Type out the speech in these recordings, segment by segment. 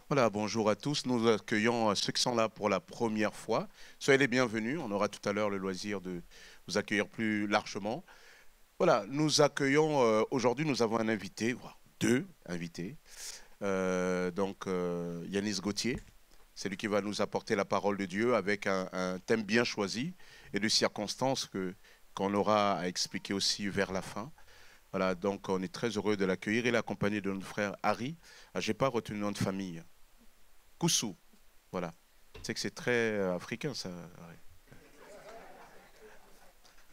Voilà, bonjour à tous. Nous accueillons ceux qui sont là pour la première fois. Soyez les bienvenus. On aura tout à l'heure le loisir de vous accueillir plus largement. Voilà, nous accueillons aujourd'hui, nous avons un invité, voire deux invités. Yanis Gauthier, c'est lui qui va nous apporter la parole de Dieu avec un thème bien choisi et de circonstances qu'on aura à expliquer aussi vers la fin. Voilà, donc on est très heureux de l'accueillir. Il est accompagné de notre frère Harry. Ah, j'ai pas retenu le nom de famille. Koussou. Voilà. C'est que c'est très africain, ça. Ouais.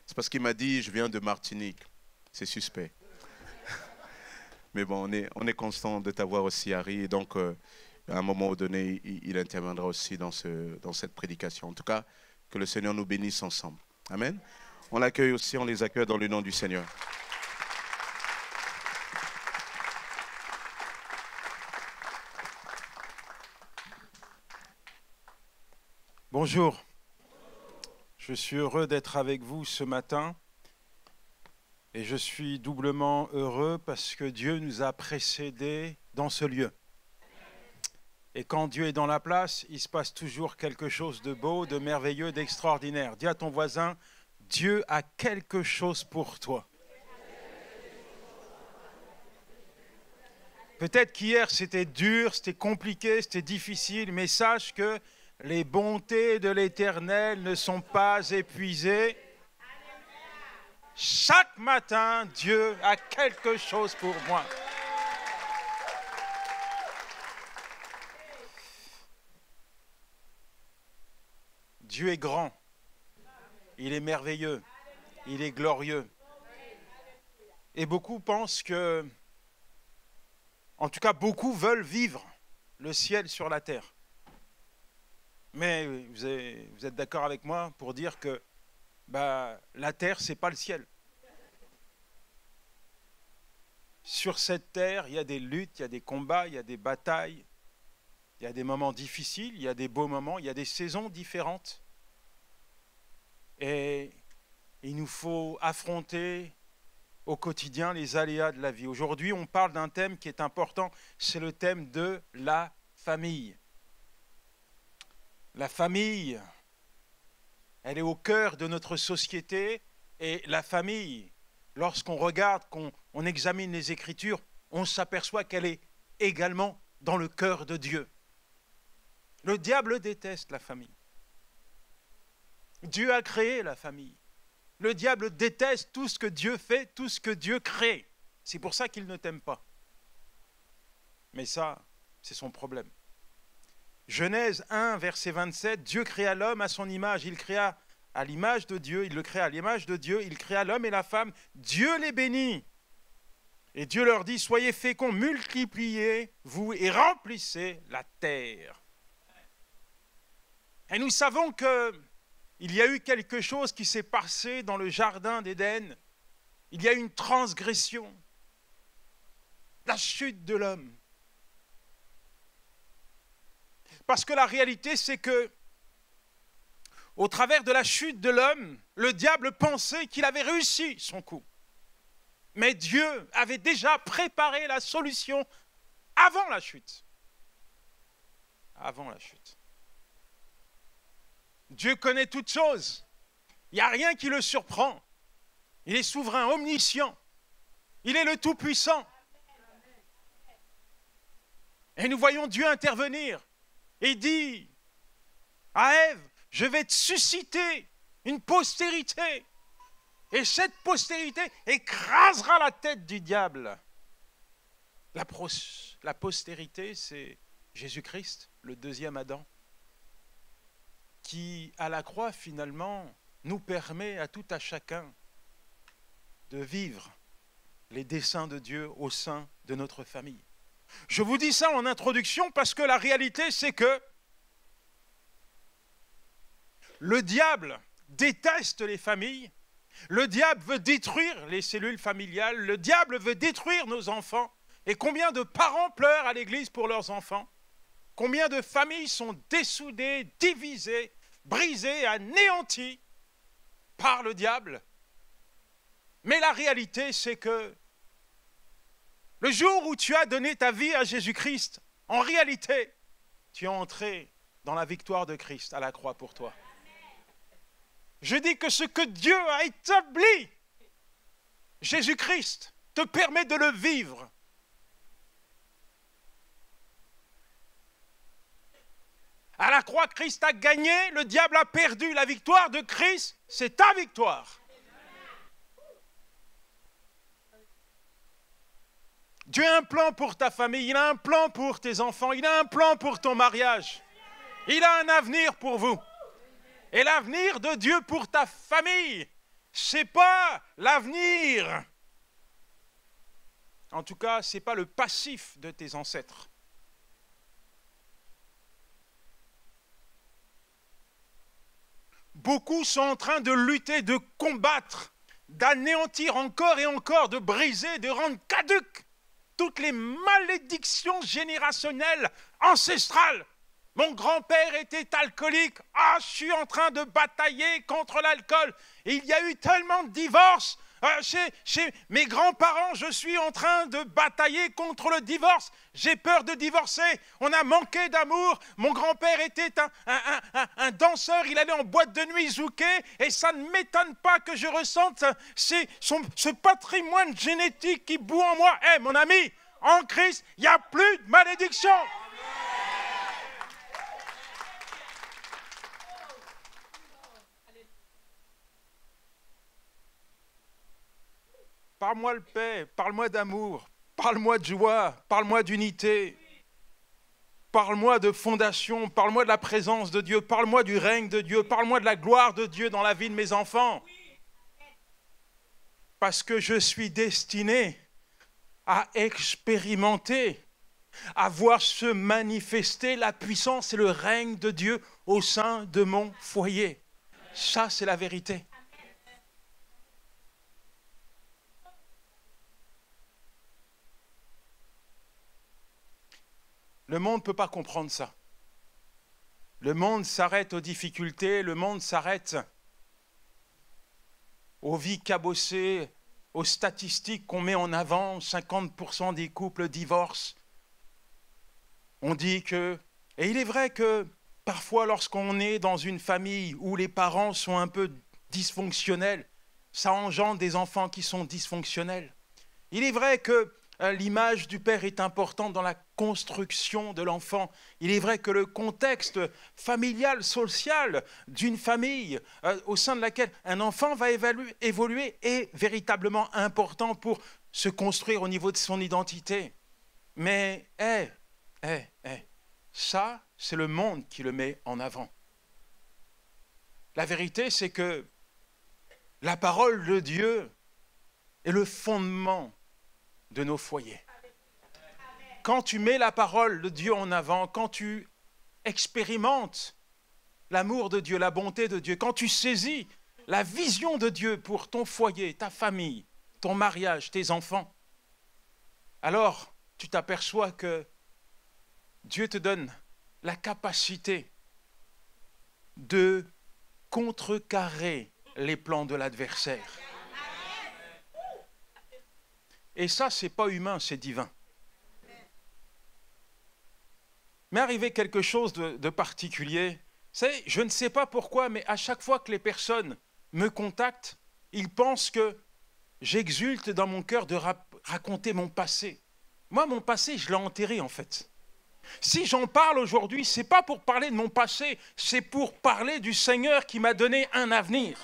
C'est parce qu'il m'a dit, je viens de Martinique. C'est suspect. Mais bon, on est constant de t'avoir aussi, Harry. Et donc, à un moment donné, il interviendra aussi dans cette prédication. En tout cas, que le Seigneur nous bénisse ensemble. Amen. On l'accueille aussi, on les accueille dans le nom du Seigneur. Bonjour, je suis heureux d'être avec vous ce matin et je suis doublement heureux parce que Dieu nous a précédés dans ce lieu. Et quand Dieu est dans la place, il se passe toujours quelque chose de beau, de merveilleux, d'extraordinaire. Dis à ton voisin, Dieu a quelque chose pour toi. Peut-être qu'hier c'était dur, c'était compliqué, c'était difficile, mais sache que les bontés de l'Éternel ne sont pas épuisées. Chaque matin, Dieu a quelque chose pour moi. Dieu est grand, il est merveilleux, il est glorieux. Et beaucoup pensent que, en tout cas beaucoup veulent vivre le ciel sur la terre. Mais vous êtes d'accord avec moi pour dire que la terre, ce n'est pas le ciel. Sur cette terre, il y a des luttes, il y a des combats, il y a des batailles, il y a des moments difficiles, il y a des beaux moments, il y a des saisons différentes. Et il nous faut affronter au quotidien les aléas de la vie. Aujourd'hui, on parle d'un thème qui est important, c'est le thème de la famille. La famille, elle est au cœur de notre société et la famille, lorsqu'on regarde, qu'on examine les Écritures, on s'aperçoit qu'elle est également dans le cœur de Dieu. Le diable déteste la famille. Dieu a créé la famille. Le diable déteste tout ce que Dieu fait, tout ce que Dieu crée. C'est pour ça qu'il ne t'aime pas. Mais ça, c'est son problème. Genèse 1, verset 27, Dieu créa l'homme à son image, il créa à l'image de Dieu, il le créa à l'image de Dieu, il créa l'homme et la femme, Dieu les bénit. Et Dieu leur dit, soyez féconds, multipliez-vous et remplissez la terre. Et nous savons qu'il y a eu quelque chose qui s'est passé dans le jardin d'Éden. Il y a eu une transgression, la chute de l'homme. Parce que la réalité, c'est que, au travers de la chute de l'homme, le diable pensait qu'il avait réussi son coup. Mais Dieu avait déjà préparé la solution avant la chute. Avant la chute. Dieu connaît toutes choses. Il n'y a rien qui le surprend. Il est souverain, omniscient. Il est le Tout-Puissant. Et nous voyons Dieu intervenir. Et dit à Ève, je vais te susciter une postérité. Et cette postérité écrasera la tête du diable. La postérité, c'est Jésus-Christ, le deuxième Adam, qui, à la croix, finalement, nous permet à tout à chacun de vivre les desseins de Dieu au sein de notre famille. Je vous dis ça en introduction parce que la réalité, c'est que le diable déteste les familles, le diable veut détruire les cellules familiales, le diable veut détruire nos enfants. Et combien de parents pleurent à l'église pour leurs enfants? Combien de familles sont dessoudées, divisées, brisées, anéanties par le diable? Mais la réalité, c'est que le jour où tu as donné ta vie à Jésus-Christ, en réalité, tu es entré dans la victoire de Christ à la croix pour toi. Je dis que ce que Dieu a établi, Jésus-Christ, te permet de le vivre. À la croix, Christ a gagné, le diable a perdu. La victoire de Christ, c'est ta victoire. Dieu a un plan pour ta famille, il a un plan pour tes enfants, il a un plan pour ton mariage. Il a un avenir pour vous. Et l'avenir de Dieu pour ta famille, c'est pas l'avenir. En tout cas, c'est pas le passif de tes ancêtres. Beaucoup sont en train de lutter, de combattre, d'anéantir encore et encore, de briser, de rendre caduques toutes les malédictions générationnelles, ancestrales. Mon grand-père était alcoolique. Ah, je suis en train de batailler contre l'alcool. Et il y a eu tellement de divorces. Chez mes grands-parents, je suis en train de batailler contre le divorce. J'ai peur de divorcer. On a manqué d'amour. Mon grand-père était un danseur. Il allait en boîte de nuit zouké. Et ça ne m'étonne pas que je ressente ce patrimoine génétique qui bout en moi. Eh, mon ami, en Christ, il n'y a plus de malédiction. Parle-moi de paix, parle-moi d'amour, parle-moi de joie, parle-moi d'unité, parle-moi de fondation, parle-moi de la présence de Dieu, parle-moi du règne de Dieu, parle-moi de la gloire de Dieu dans la vie de mes enfants. Parce que je suis destiné à expérimenter, à voir se manifester la puissance et le règne de Dieu au sein de mon foyer. Ça, c'est la vérité. Le monde ne peut pas comprendre ça. Le monde s'arrête aux difficultés, le monde s'arrête aux vies cabossées, aux statistiques qu'on met en avant, 50% des couples divorcent. On dit que... Et il est vrai que parfois lorsqu'on est dans une famille où les parents sont un peu dysfonctionnels, ça engendre des enfants qui sont dysfonctionnels. Il est vrai que l'image du père est importante dans la construction de l'enfant. Il est vrai que le contexte familial, social d'une famille au sein de laquelle un enfant va évoluer est véritablement important pour se construire au niveau de son identité. Mais ça, c'est le monde qui le met en avant. La vérité, c'est que la parole de Dieu est le fondement de nos foyers. Quand tu mets la parole de Dieu en avant, quand tu expérimentes l'amour de Dieu, la bonté de Dieu, quand tu saisis la vision de Dieu pour ton foyer, ta famille, ton mariage, tes enfants, alors tu t'aperçois que Dieu te donne la capacité de contrecarrer les plans de l'adversaire. Et ça, ce n'est pas humain, c'est divin. Mais arrivé quelque chose de particulier, je ne sais pas pourquoi, mais à chaque fois que les personnes me contactent, ils pensent que j'exulte dans mon cœur de raconter mon passé. Moi, mon passé, je l'ai enterré en fait. Si j'en parle aujourd'hui, ce n'est pas pour parler de mon passé, c'est pour parler du Seigneur qui m'a donné un avenir.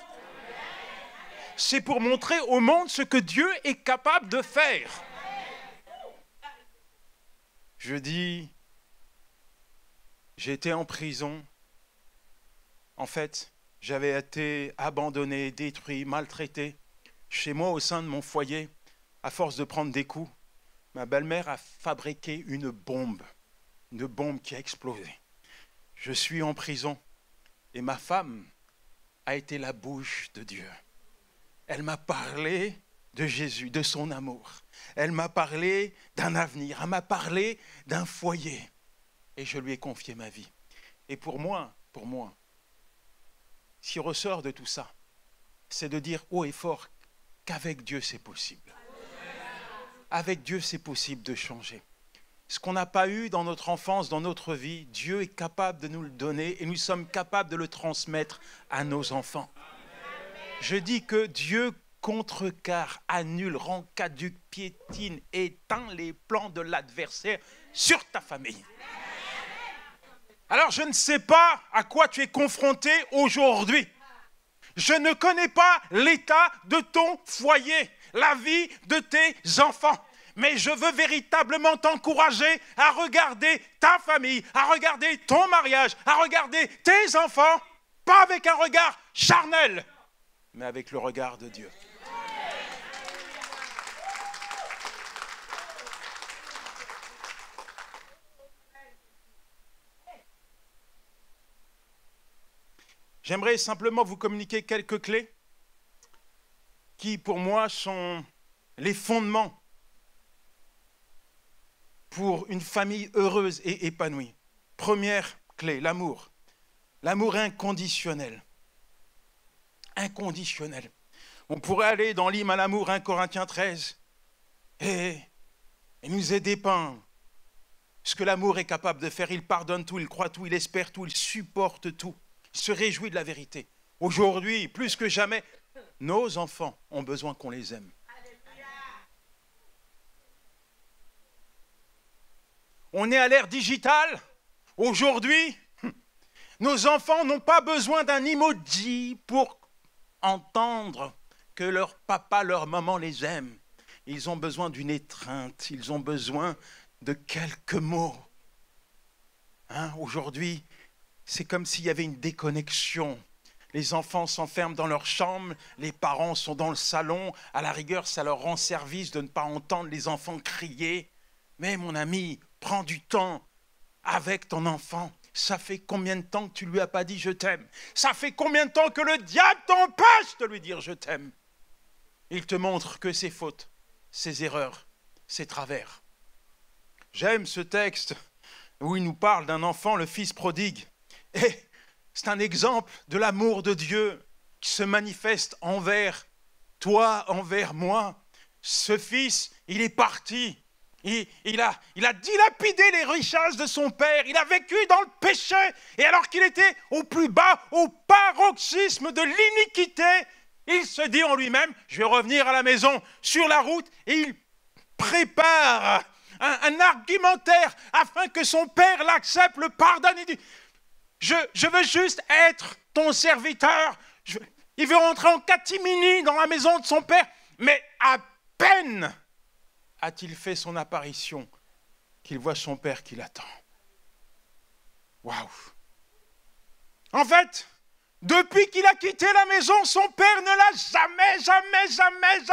C'est pour montrer au monde ce que Dieu est capable de faire. Je dis, j'étais en prison. En fait, j'avais été abandonné, détruit, maltraité. Chez moi, au sein de mon foyer, à force de prendre des coups, ma belle-mère a fabriqué une bombe qui a explosé. Je suis en prison et ma femme a été la bouche de Dieu. Elle m'a parlé de Jésus, de son amour. Elle m'a parlé d'un avenir, elle m'a parlé d'un foyer. Et je lui ai confié ma vie. Et pour moi, ce qui ressort de tout ça, c'est de dire haut et fort qu'avec Dieu, c'est possible. Avec Dieu, c'est possible de changer. Ce qu'on n'a pas eu dans notre enfance, dans notre vie, Dieu est capable de nous le donner et nous sommes capables de le transmettre à nos enfants. Je dis que Dieu contrecarre, annule, rend caduc, piétine, éteint les plans de l'adversaire sur ta famille. Alors je ne sais pas à quoi tu es confronté aujourd'hui. Je ne connais pas l'état de ton foyer, la vie de tes enfants. Mais je veux véritablement t'encourager à regarder ta famille, à regarder ton mariage, à regarder tes enfants, pas avec un regard charnel, mais avec le regard de Dieu. J'aimerais simplement vous communiquer quelques clés qui, pour moi, sont les fondements pour une famille heureuse et épanouie. Première clé, l'amour. L'amour inconditionnel. Inconditionnel. On pourrait aller dans l'hymne à l'amour, 1 Corinthiens 13, et nous est dépeint ce que l'amour est capable de faire. Il pardonne tout, il croit tout, il espère tout, il supporte tout. Il se réjouit de la vérité. Aujourd'hui, plus que jamais, nos enfants ont besoin qu'on les aime. On est à l'ère digitale. Aujourd'hui, nos enfants n'ont pas besoin d'un emoji pour entendre que leur papa, leur maman les aiment. Ils ont besoin d'une étreinte, ils ont besoin de quelques mots. Aujourd'hui, c'est comme s'il y avait une déconnexion. Les enfants s'enferment dans leur chambre, les parents sont dans le salon. À la rigueur, ça leur rend service de ne pas entendre les enfants crier. Mais mon ami, prends du temps avec ton enfant. Ça fait combien de temps que tu ne lui as pas dit « je t'aime » ? Ça fait combien de temps que le diable t'empêche de lui dire « je t'aime » ? Il te montre que ses fautes, ses erreurs, ses travers. J'aime ce texte où il nous parle d'un enfant, le fils prodigue. Et c'est un exemple de l'amour de Dieu qui se manifeste envers toi, envers moi. Ce fils, il est parti. Il a dilapidé les richesses de son père. Il a vécu dans le péché. Et alors qu'il était au plus bas, au paroxysme de l'iniquité, il se dit en lui-même, je vais revenir à la maison sur la route. Et il prépare un argumentaire afin que son père l'accepte, le pardonne. Il dit, je veux juste être ton serviteur. Il veut rentrer en catimini dans la maison de son père. Mais à peine a-t-il fait son apparition qu'il voit son père qui l'attend. Waouh! En fait, depuis qu'il a quitté la maison, son père ne l'a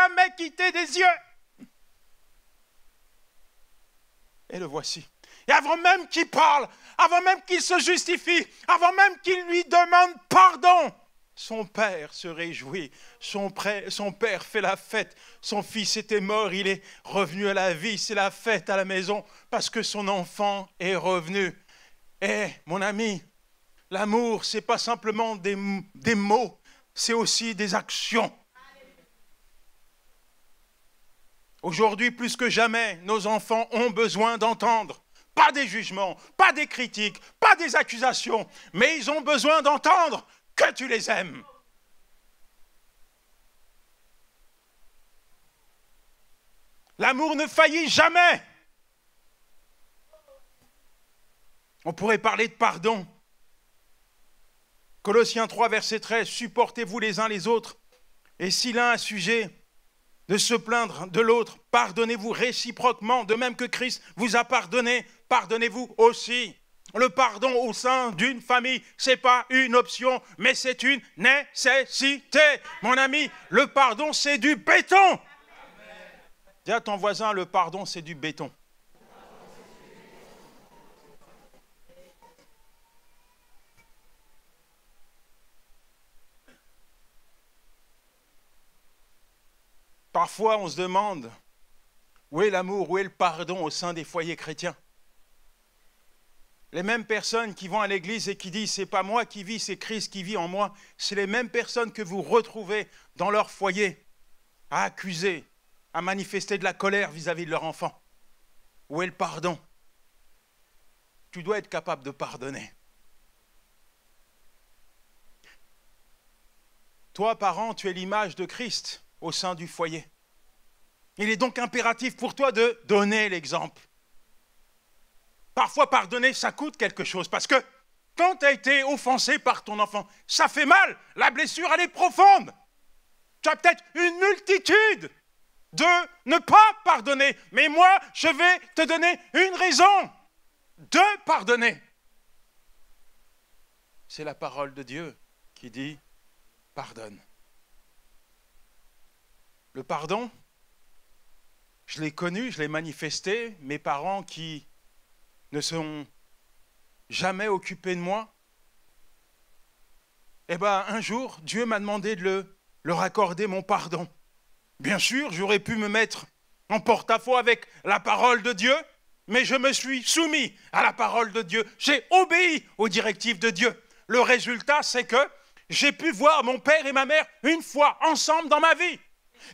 jamais quitté des yeux. Et le voici. Et avant même qu'il parle, avant même qu'il se justifie, avant même qu'il lui demande pardon, son père se réjouit, son père fait la fête, son fils était mort, il est revenu à la vie, c'est la fête à la maison parce que son enfant est revenu. Et mon ami, l'amour, ce n'est pas simplement des mots, c'est aussi des actions. Aujourd'hui, plus que jamais, nos enfants ont besoin d'entendre, pas des jugements, pas des critiques, pas des accusations, mais ils ont besoin d'entendre que tu les aimes. L'amour ne faillit jamais. On pourrait parler de pardon. Colossiens 3, verset 13, supportez-vous les uns les autres, et si l'un a sujet de se plaindre de l'autre, pardonnez-vous réciproquement, de même que Christ vous a pardonné, pardonnez-vous aussi. Le pardon au sein d'une famille, ce n'est pas une option, mais c'est une nécessité. Mon ami, le pardon, c'est du béton. Amen. Dis à ton voisin, le pardon, c'est du béton. Parfois, on se demande, où est l'amour, où est le pardon au sein des foyers chrétiens ? Les mêmes personnes qui vont à l'église et qui disent « c'est pas moi qui vis, c'est Christ qui vit en moi », c'est les mêmes personnes que vous retrouvez dans leur foyer à accuser, à manifester de la colère vis-à-vis de leur enfant. Où est le pardon? tu dois être capable de pardonner. Toi, parent, tu es l'image de Christ au sein du foyer. Il est donc impératif pour toi de donner l'exemple. Parfois, pardonner, ça coûte quelque chose, parce que quand tu as été offensé par ton enfant, ça fait mal, la blessure, elle est profonde. Tu as peut-être une multitude de ne pas pardonner, mais moi, je vais te donner une raison de pardonner. C'est la parole de Dieu qui dit « pardonne ». Le pardon, je l'ai connu, je l'ai manifesté. Mes parents qui ne sont jamais occupés de moi, eh bien, un jour, Dieu m'a demandé de leur accorder mon pardon. Bien sûr, j'aurais pu me mettre en porte-à-faux avec la parole de Dieu, mais je me suis soumis à la parole de Dieu. J'ai obéi aux directives de Dieu. Le résultat, c'est que j'ai pu voir mon père et ma mère une fois ensemble dans ma vie.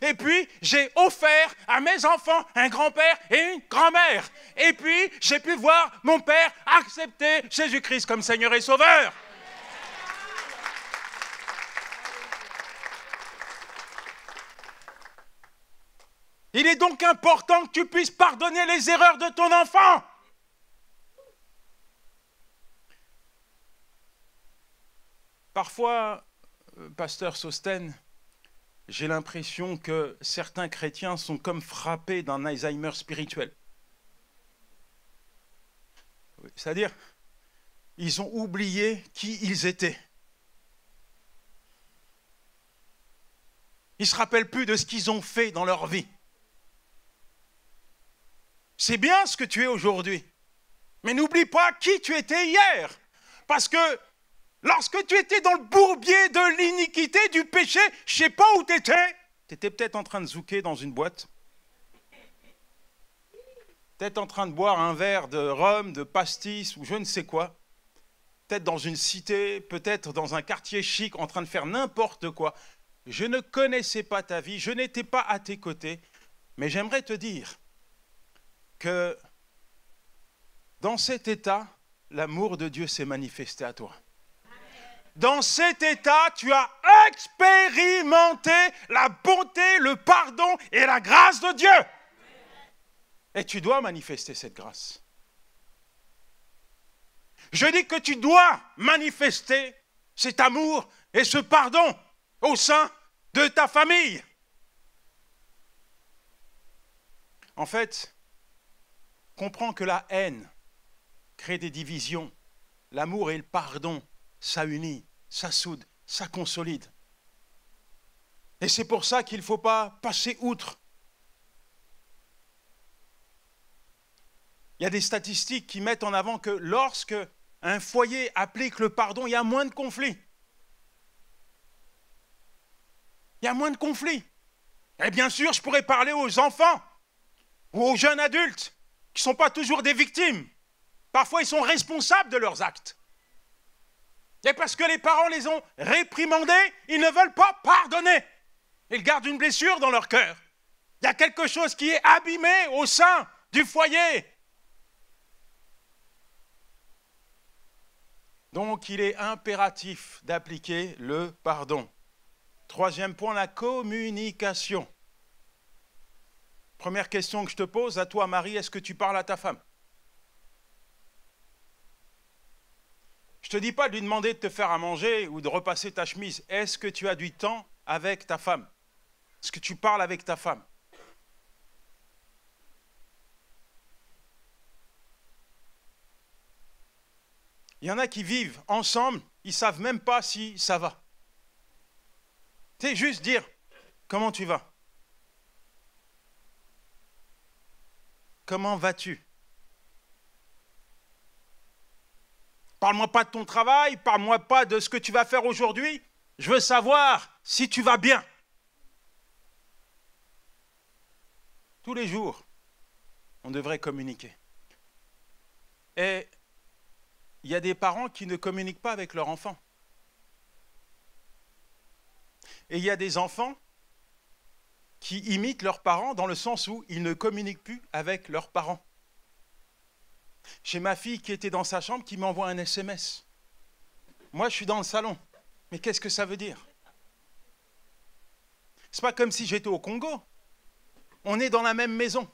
Et puis, j'ai offert à mes enfants un grand-père et une grand-mère. Et puis, j'ai pu voir mon père accepter Jésus-Christ comme Seigneur et Sauveur. Il est donc important que tu puisses pardonner les erreurs de ton enfant. Parfois, pasteur Sosten, j'ai l'impression que certains chrétiens sont comme frappés d'un Alzheimer spirituel. C'est-à-dire, ils ont oublié qui ils étaient. Ils ne se rappellent plus de ce qu'ils ont fait dans leur vie. C'est bien ce que tu es aujourd'hui, mais n'oublie pas qui tu étais hier. Parce que lorsque tu étais dans le bourbier de l'iniquité, du péché, je ne sais pas où tu étais. Tu étais peut-être en train de zouker dans une boîte. Peut-être en train de boire un verre de rhum, de pastis ou je ne sais quoi. Peut-être dans une cité, peut-être dans un quartier chic, en train de faire n'importe quoi. Je ne connaissais pas ta vie, je n'étais pas à tes côtés. Mais j'aimerais te dire que dans cet état, l'amour de Dieu s'est manifesté à toi. Dans cet état, tu as expérimenté la bonté, le pardon et la grâce de Dieu. Et tu dois manifester cette grâce. Je dis que tu dois manifester cet amour et ce pardon au sein de ta famille. En fait, comprends que la haine crée des divisions. L'amour et le pardon, ça unit, ça soude, ça consolide. Et c'est pour ça qu'il ne faut pas passer outre. Il y a des statistiques qui mettent en avant que lorsque un foyer applique le pardon, il y a moins de conflits. Il y a moins de conflits. Et bien sûr, je pourrais parler aux enfants ou aux jeunes adultes qui ne sont pas toujours des victimes. Parfois, ils sont responsables de leurs actes. Et parce que les parents les ont réprimandés, ils ne veulent pas pardonner. Ils gardent une blessure dans leur cœur. Il y a quelque chose qui est abîmé au sein du foyer. Donc, il est impératif d'appliquer le pardon. Troisième point, la communication. Première question que je te pose, à toi Marie, est-ce que tu parles à ta femme? Je ne te dis pas de lui demander de te faire à manger ou de repasser ta chemise. Est-ce que tu as du temps avec ta femme? Est-ce que tu parles avec ta femme? Il y en a qui vivent ensemble, ils ne savent même pas si ça va. C'est juste dire, comment tu vas? Comment vas-tu? Parle-moi pas de ton travail, parle-moi pas de ce que tu vas faire aujourd'hui. Je veux savoir si tu vas bien. Tous les jours, on devrait communiquer. Et il y a des parents qui ne communiquent pas avec leurs enfants. Et il y a des enfants qui imitent leurs parents dans le sens où ils ne communiquent plus avec leurs parents. J'ai ma fille qui était dans sa chambre qui m'envoie un SMS. Moi, je suis dans le salon. Mais qu'est-ce que ça veut dire? C'est pas comme si j'étais au Congo. On est dans la même maison.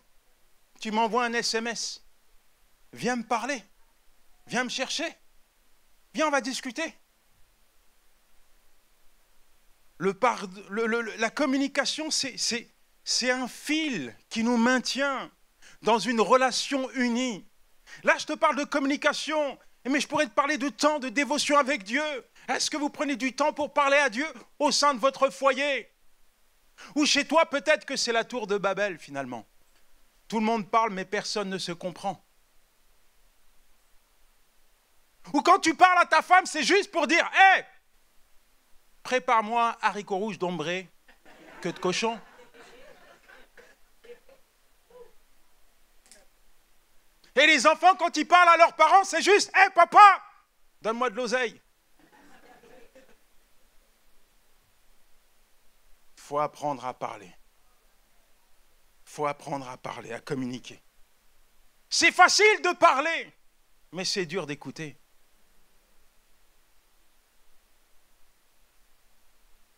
Tu m'envoies un SMS. Viens me parler. Viens me chercher. Viens, on va discuter. La communication, c'est un fil qui nous maintient dans une relation unie. Là, je te parle de communication, mais je pourrais te parler de temps de dévotion avec Dieu. Est-ce que vous prenez du temps pour parler à Dieu au sein de votre foyer? Ou chez toi, peut-être que c'est la tour de Babel, finalement. Tout le monde parle, mais personne ne se comprend. Ou quand tu parles à ta femme, c'est juste pour dire « Hé, prépare-moi haricots rouges d'ombré, queue de cochon. » Et les enfants, quand ils parlent à leurs parents, c'est juste « Hé, papa, donne-moi de l'oseille. » Il faut apprendre à parler. Il faut apprendre à parler, à communiquer. C'est facile de parler, mais c'est dur d'écouter.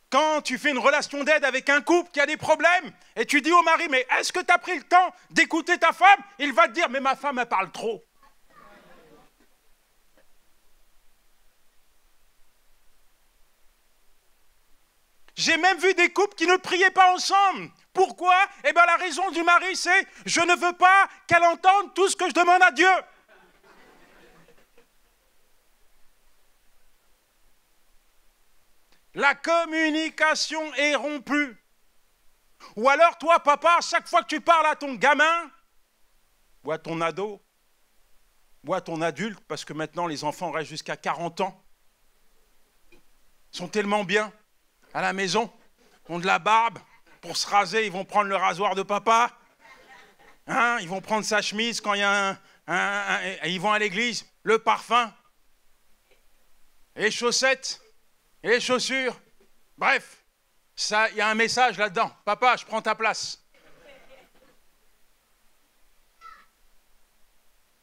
Quand tu fais une relation d'aide avec un couple qui a des problèmes, et tu dis au mari, mais est-ce que tu as pris le temps d'écouter ta femme? Il va te dire, mais ma femme, elle parle trop. J'ai même vu des couples qui ne priaient pas ensemble. Pourquoi? Eh bien, la raison du mari, c'est « je ne veux pas qu'elle entende tout ce que je demande à Dieu ». La communication est rompue. Ou alors, toi, papa, à chaque fois que tu parles à ton gamin, ou à ton ado, ou à ton adulte, parce que maintenant, les enfants restent jusqu'à 40 ans, ils sont tellement bien à la maison, ils ont de la barbe, pour se raser, ils vont prendre le rasoir de papa, hein, ils vont prendre sa chemise quand il y a ils vont à l'église, le parfum, et les chaussettes, et les chaussures, bref, il y a un message là-dedans. Papa, je prends ta place.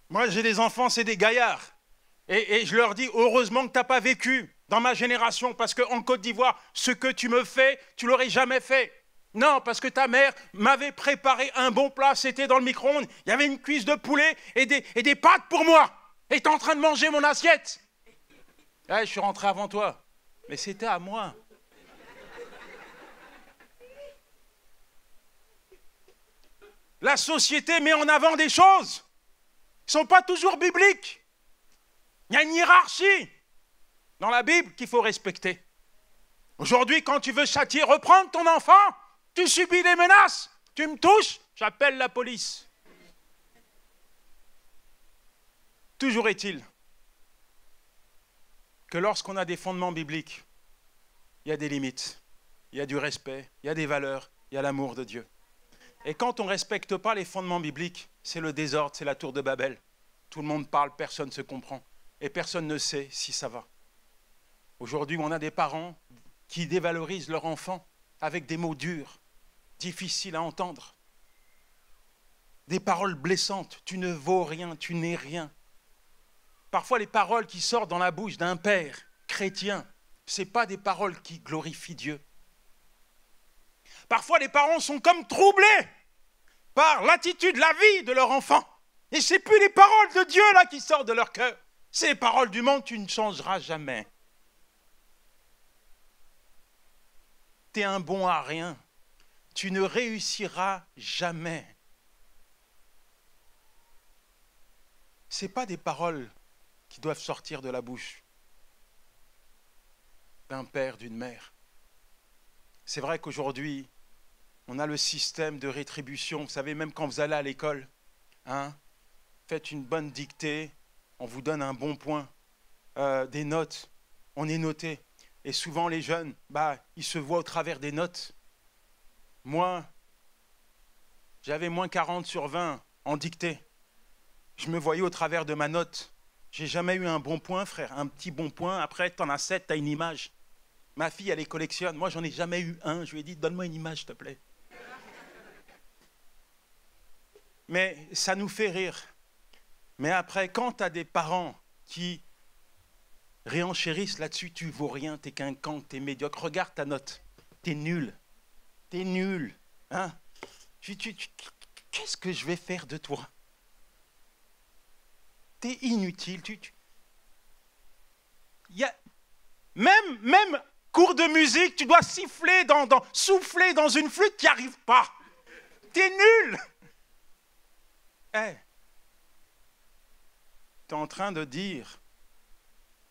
Moi, j'ai des enfants, c'est des gaillards. Et je leur dis, heureusement que tu n'as pas vécu dans ma génération, parce qu'en Côte d'Ivoire, ce que tu me fais, tu ne l'aurais jamais fait. Non, parce que ta mère m'avait préparé un bon plat, c'était dans le micro-ondes, il y avait une cuisse de poulet et des pâtes pour moi. Et tu es en train de manger mon assiette. Ouais, je suis rentré avant toi. Mais c'était à moi. La société met en avant des choses qui ne sont pas toujours bibliques. Il y a une hiérarchie dans la Bible qu'il faut respecter. Aujourd'hui, quand tu veux châtier, reprendre ton enfant, tu subis des menaces. Tu me touches, j'appelle la police. Toujours est-il que lorsqu'on a des fondements bibliques, il y a des limites, il y a du respect, il y a des valeurs, il y a l'amour de Dieu. Et quand on ne respecte pas les fondements bibliques, c'est le désordre, c'est la tour de Babel. Tout le monde parle, personne ne se comprend. Et personne ne sait si ça va. Aujourd'hui, on a des parents qui dévalorisent leur enfant avec des mots durs, difficiles à entendre. Des paroles blessantes, tu ne vaux rien, tu n'es rien. Parfois, les paroles qui sortent dans la bouche d'un père chrétien, ce n'est pas des paroles qui glorifient Dieu. Parfois, les parents sont comme troublés par l'attitude, la vie de leur enfant. Et ce n'est plus les paroles de Dieu là qui sortent de leur cœur. C'est les paroles du monde, tu ne changeras jamais. Tu es un bon à rien. Tu ne réussiras jamais. Ce n'est pas des paroles qui doivent sortir de la bouche d'un père, d'une mère. C'est vrai qu'aujourd'hui, on a le système de rétribution. Vous savez, même quand vous allez à l'école, hein, faites une bonne dictée, on vous donne un bon point, des notes, on est noté. Et souvent, les jeunes, ils se voient au travers des notes. Moi, j'avais moins 40 sur 20 en dictée. Je me voyais au travers de ma note. J'ai jamais eu un bon point, frère, un petit bon point. Après, tu en as 7, tu as une image. Ma fille, elle les collectionne. Moi, j'en ai jamais eu un. Je lui ai dit, donne-moi une image, s'il te plaît. Mais ça nous fait rire. Mais après, quand tu as des parents qui réenchérissent là-dessus, tu vaux rien, t'es qu'un cancre, t'es médiocre, regarde ta note, t'es nul, hein? Qu'est-ce que je vais faire de toi? T'es inutile, même cours de musique, tu dois souffler dans une flûte, tu n'y arrives pas. T'es nul. Hey, tu es en train de dire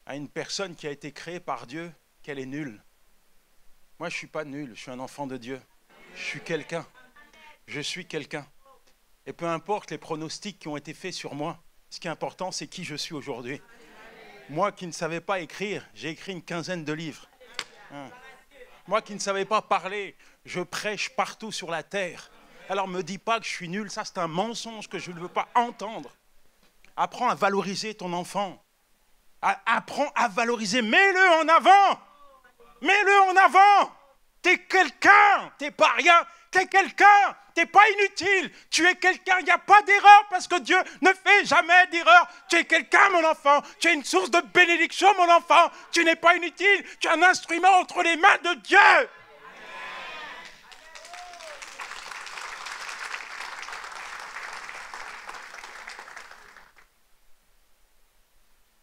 à une personne qui a été créée par Dieu qu'elle est nulle. Moi, je ne suis pas nul, je suis un enfant de Dieu. Je suis quelqu'un. Je suis quelqu'un. Et peu importe les pronostics qui ont été faits sur moi, ce qui est important, c'est qui je suis aujourd'hui. Moi qui ne savais pas écrire, j'ai écrit une 15aine de livres. Moi qui ne savais pas parler, je prêche partout sur la terre. Alors me dis pas que je suis nul, ça c'est un mensonge que je ne veux pas entendre. Apprends à valoriser ton enfant. Apprends à valoriser, mets-le en avant. Mets-le en avant. T'es quelqu'un, t'es pas rien, t'es quelqu'un, t'es pas inutile, tu es quelqu'un, il n'y a pas d'erreur parce que Dieu ne fait jamais d'erreur. Tu es quelqu'un, mon enfant, tu es une source de bénédiction, mon enfant, tu n'es pas inutile, tu es un instrument entre les mains de Dieu.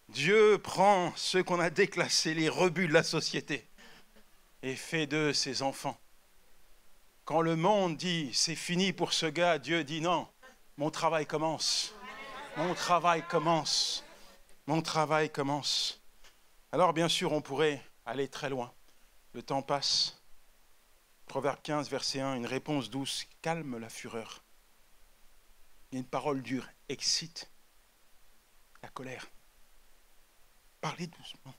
Dieu prend ceux qu'on a déclassés, les rebuts de la société, et fait d'eux ses enfants. Quand le monde dit c'est fini pour ce gars, Dieu dit non, mon travail commence. Mon travail commence. Mon travail commence. Alors bien sûr, on pourrait aller très loin. Le temps passe. Proverbe 15, verset 1, une réponse douce calme la fureur. Une parole dure excite la colère. Parlez doucement.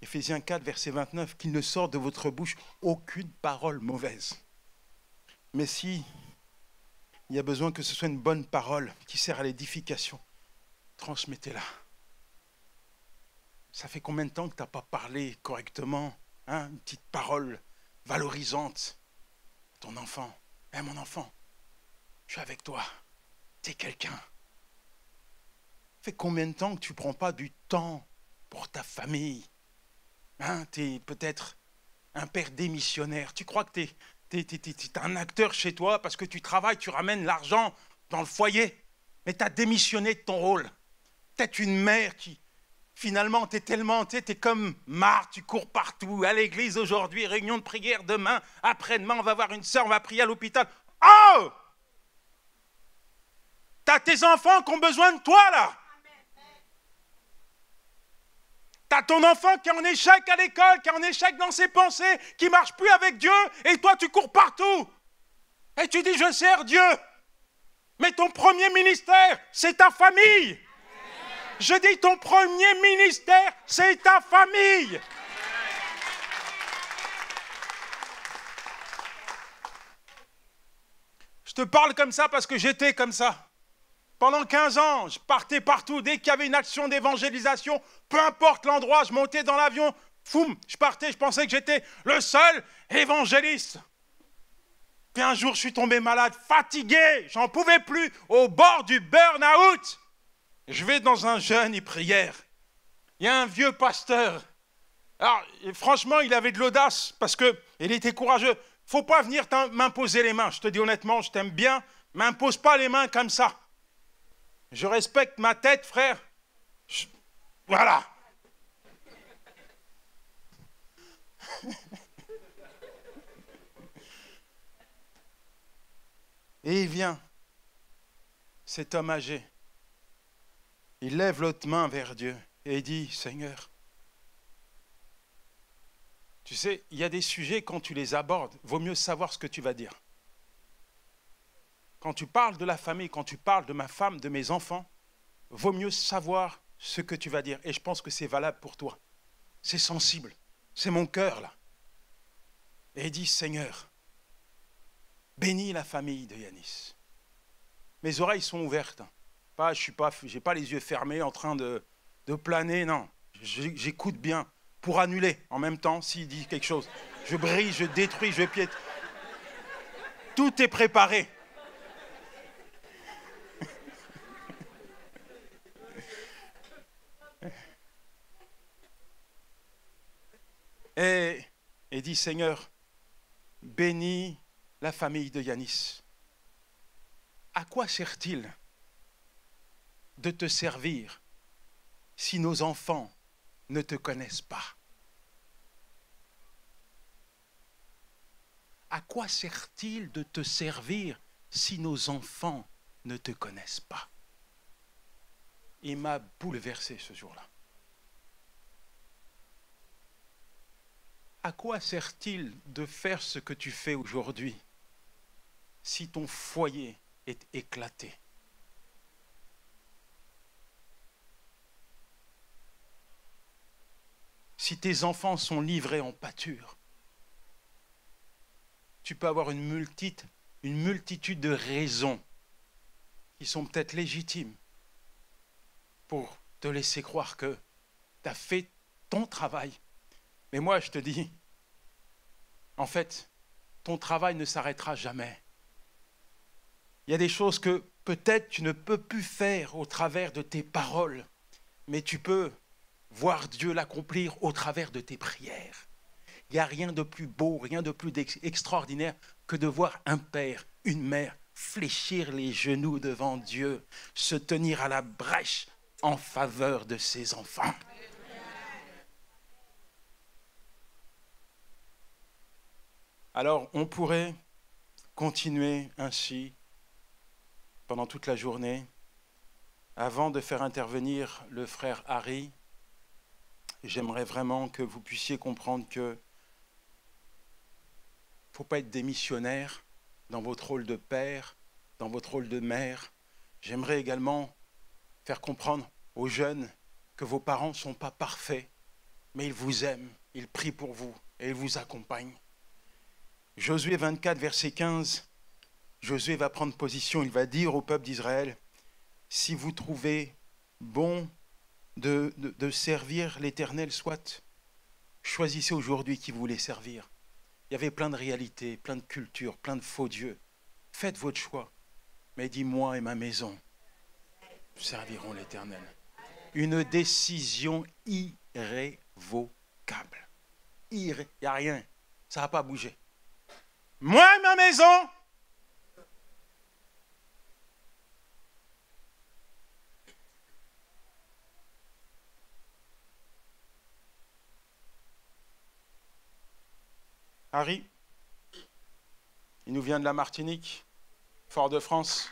Éphésiens 4, verset 29, qu'il ne sorte de votre bouche aucune parole mauvaise. Mais si il y a besoin que ce soit une bonne parole qui sert à l'édification, transmettez-la. Ça fait combien de temps que tu n'as pas parlé correctement, hein, une petite parole valorisante à ton enfant? Hey, mon enfant, je suis avec toi, tu es quelqu'un. Ça fait combien de temps que tu ne prends pas du temps pour ta famille? Hein, tu es peut-être un père démissionnaire. Tu crois que tu es un acteur chez toi parce que tu travailles, tu ramènes l'argent dans le foyer. Mais tu as démissionné de ton rôle. Peut-être une mère qui, finalement, tu es comme marre, tu cours partout. À l'église aujourd'hui, réunion de prière demain, après-demain, on va voir une sœur, on va prier à l'hôpital. Oh! Tu as tes enfants qui ont besoin de toi, là. Tu as ton enfant qui est en échec à l'école, qui est en échec dans ses pensées, qui ne marche plus avec Dieu, et toi, tu cours partout. Et tu dis, je sers Dieu. Mais ton premier ministère, c'est ta famille. Je dis, ton premier ministère, c'est ta famille. Je te parle comme ça parce que j'étais comme ça. Pendant 15 ans, je partais partout. Dès qu'il y avait une action d'évangélisation, peu importe l'endroit, je montais dans l'avion, foum, je partais, je pensais que j'étais le seul évangéliste. Puis un jour, je suis tombé malade, fatigué, j'en pouvais plus, au bord du burn-out. Je vais dans un jeûne et prière. Il y a un vieux pasteur. Alors, franchement, il avait de l'audace parce qu'il était courageux. Faut pas venir m'imposer les mains. Je te dis honnêtement, je t'aime bien, m'impose pas les mains comme ça. Je respecte ma tête, frère. Voilà. Et il vient, cet homme âgé. Il lève l'autre main vers Dieu et il dit, Seigneur, tu sais, il y a des sujets, quand tu les abordes, vaut mieux savoir ce que tu vas dire. Quand tu parles de la famille, quand tu parles de ma femme, de mes enfants, vaut mieux savoir ce que tu vas dire. Et je pense que c'est valable pour toi. C'est sensible. C'est mon cœur, là. Et il dit, Seigneur, bénis la famille de Yanis. Mes oreilles sont ouvertes. Je n'ai pas les yeux fermés en train de planer, non. J'écoute bien pour annuler en même temps s'il dit quelque chose. Je brille, je détruis, je piète. Tout est préparé. et dis Seigneur, bénis la famille de Yanis. À quoi sert-il de te servir si nos enfants ne te connaissent pas? À quoi sert-il de te servir si nos enfants ne te connaissent pas? Il m'a bouleversé ce jour-là. À quoi sert-il de faire ce que tu fais aujourd'hui si ton foyer est éclaté? Si tes enfants sont livrés en pâture? Tu peux avoir une multitude de raisons qui sont peut-être légitimes pour te laisser croire que tu as fait ton travail. Mais moi, je te dis, en fait, ton travail ne s'arrêtera jamais. Il y a des choses que peut-être tu ne peux plus faire au travers de tes paroles, mais tu peux voir Dieu l'accomplir au travers de tes prières. Il n'y a rien de plus beau, rien de plus extraordinaire que de voir un père, une mère fléchir les genoux devant Dieu, se tenir à la brèche en faveur de ses enfants. Alors, on pourrait continuer ainsi pendant toute la journée. Avant de faire intervenir le frère Harry, j'aimerais vraiment que vous puissiez comprendre que il ne faut pas être des missionnaires dans votre rôle de père, dans votre rôle de mère. J'aimerais également faire comprendre aux jeunes que vos parents ne sont pas parfaits, mais ils vous aiment, ils prient pour vous et ils vous accompagnent. Josué 24, verset 15, Josué va prendre position, il va dire au peuple d'Israël, si vous trouvez bon de servir l'Éternel, soit, choisissez aujourd'hui qui vous voulez servir. Il y avait plein de réalités, plein de cultures, plein de faux dieux. Faites votre choix. Mais dis, moi et ma maison, nous servirons l'Éternel. Une décision irrévocable. Il n'y a rien, ça ne va pas bouger. Moi et ma maison, Harry, il nous vient de la Martinique, Fort-de-France.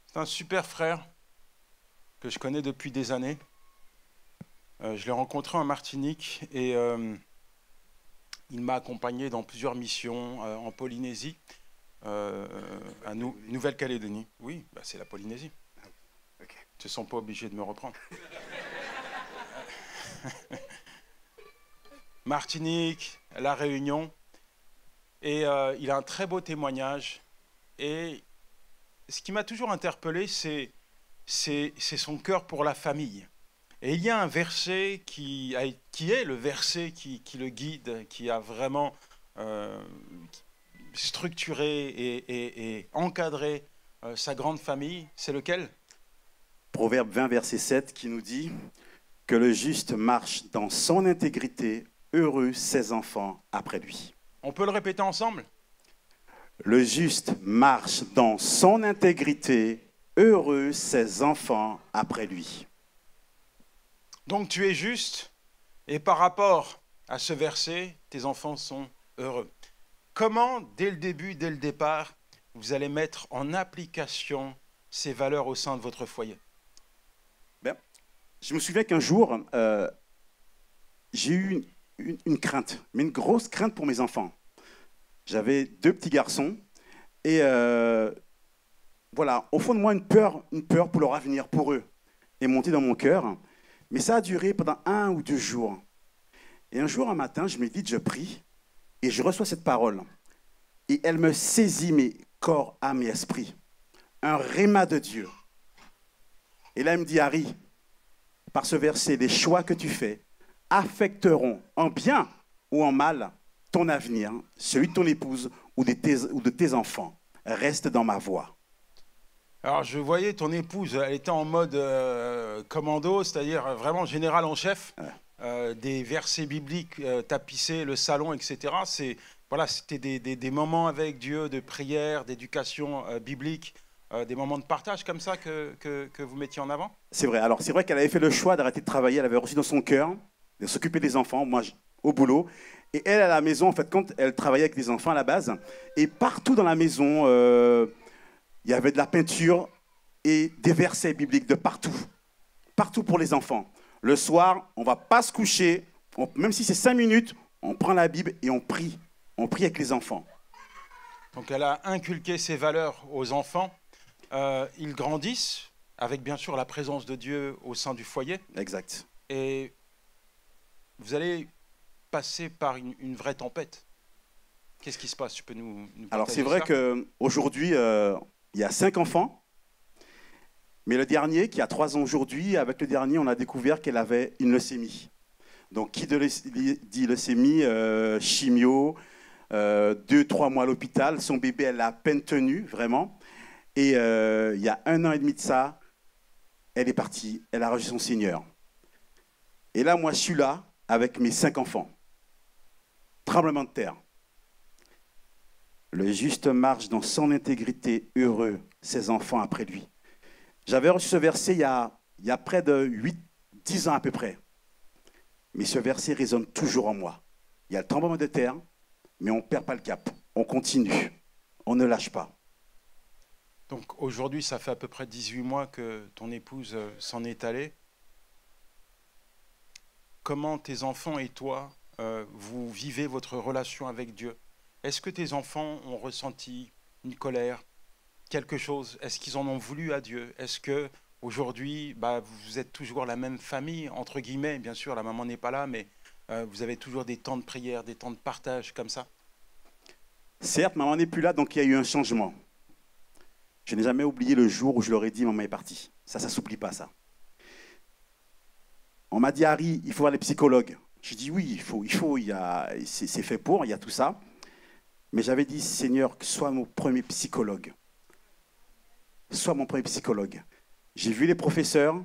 C'est un super frère que je connais depuis des années. Je l'ai rencontré en Martinique et il m'a accompagné dans plusieurs missions en Polynésie. À Nouvelle-Calédonie. Oui, bah c'est la Polynésie. Okay. Tu ne te sens pas obligé de me reprendre. Martinique, La Réunion. Et il a un très beau témoignage. Et ce qui m'a toujours interpellé, c'est son cœur pour la famille. Et il y a un verset qui est le verset qui le guide, qui a vraiment structuré et encadré sa grande famille. C'est lequel? Proverbe 20, verset 7, qui nous dit que le juste marche dans son intégrité, heureux ses enfants après lui. On peut le répéter ensemble? Le juste marche dans son intégrité, heureux ses enfants après lui. Donc tu es juste, et par rapport à ce verset, tes enfants sont heureux. Comment, dès le début, dès le départ, vous allez mettre en application ces valeurs au sein de votre foyer? Ben, je me souviens qu'un jour, j'ai eu une crainte, mais une grosse crainte pour mes enfants. J'avais 2 petits garçons et voilà, au fond de moi, une peur pour leur avenir, pour eux, est montée dans mon cœur. Mais ça a duré pendant 1 ou 2 jours. Et un jour, un matin, je médite, je prie, et je reçois cette parole. Et elle me saisit mes corps, âme et esprit. Un rhéma de Dieu. Et là, il me dit, Harry, par ce verset, les choix que tu fais affecteront en bien ou en mal ton avenir, celui de ton épouse ou de tes enfants. Reste dans ma voie. Alors, je voyais ton épouse, elle était en mode commando, c'est-à-dire vraiment général en chef, des versets bibliques tapissés, le salon, etc. Voilà, c'était des moments avec Dieu de prière, d'éducation biblique, des moments de partage comme ça que vous mettiez en avant? C'est vrai. Alors, c'est vrai qu'elle avait fait le choix d'arrêter de travailler. Elle avait reçu dans son cœur de s'occuper des enfants, moi, au boulot. Et elle, à la maison, en fait, quand elle travaillait avec des enfants à la base, et partout dans la maison, il y avait de la peinture et des versets bibliques de partout. Partout pour les enfants. Le soir, on ne va pas se coucher, même si c'est 5 minutes, on prend la Bible et on prie. On prie avec les enfants. Donc elle a inculqué ces valeurs aux enfants. Ils grandissent avec bien sûr la présence de Dieu au sein du foyer. Exact. Et vous allez passer par une vraie tempête. Qu'est-ce qui se passe? Tu peux nous Alors partager c'est vrai ça? qu'aujourd'hui, il y a 5 enfants. Mais le dernier, qui a 3 ans aujourd'hui, avec le dernier, on a découvert qu'elle avait une leucémie. Donc qui dit leucémie, chimio, 2-3 mois à l'hôpital. Son bébé, elle l'a à peine tenu, vraiment. Et il y a 1 an et demi de ça, elle est partie, elle a reçu son Seigneur. Et là, moi, je suis là avec mes 5 enfants. Tremblement de terre. Le juste marche dans son intégrité, heureux, ses enfants après lui. J'avais reçu ce verset il y a près de 8-10 ans à peu près. Mais ce verset résonne toujours en moi. Il y a le tremblement de terre, mais on ne perd pas le cap. On continue. On ne lâche pas. Donc aujourd'hui, ça fait à peu près 18 mois que ton épouse s'en est allée. Comment tes enfants et toi, vous vivez votre relation avec Dieu? Est-ce que tes enfants ont ressenti une colère, quelque chose? Est-ce qu'ils en ont voulu à Dieu? Est-ce que aujourd'hui, vous êtes toujours la même famille, entre guillemets? Bien sûr, la maman n'est pas là, mais vous avez toujours des temps de prière, des temps de partage comme ça? Certes, maman n'est plus là, donc il y a eu un changement. Je n'ai jamais oublié le jour où je leur ai dit, maman est partie. Ça ne s'oublie pas, ça. On m'a dit, Harry, il faut voir les psychologues. J'ai dit, oui, c'est fait pour, il y a tout ça. Mais j'avais dit, Seigneur, sois mon premier psychologue. Sois mon premier psychologue. J'ai vu les professeurs.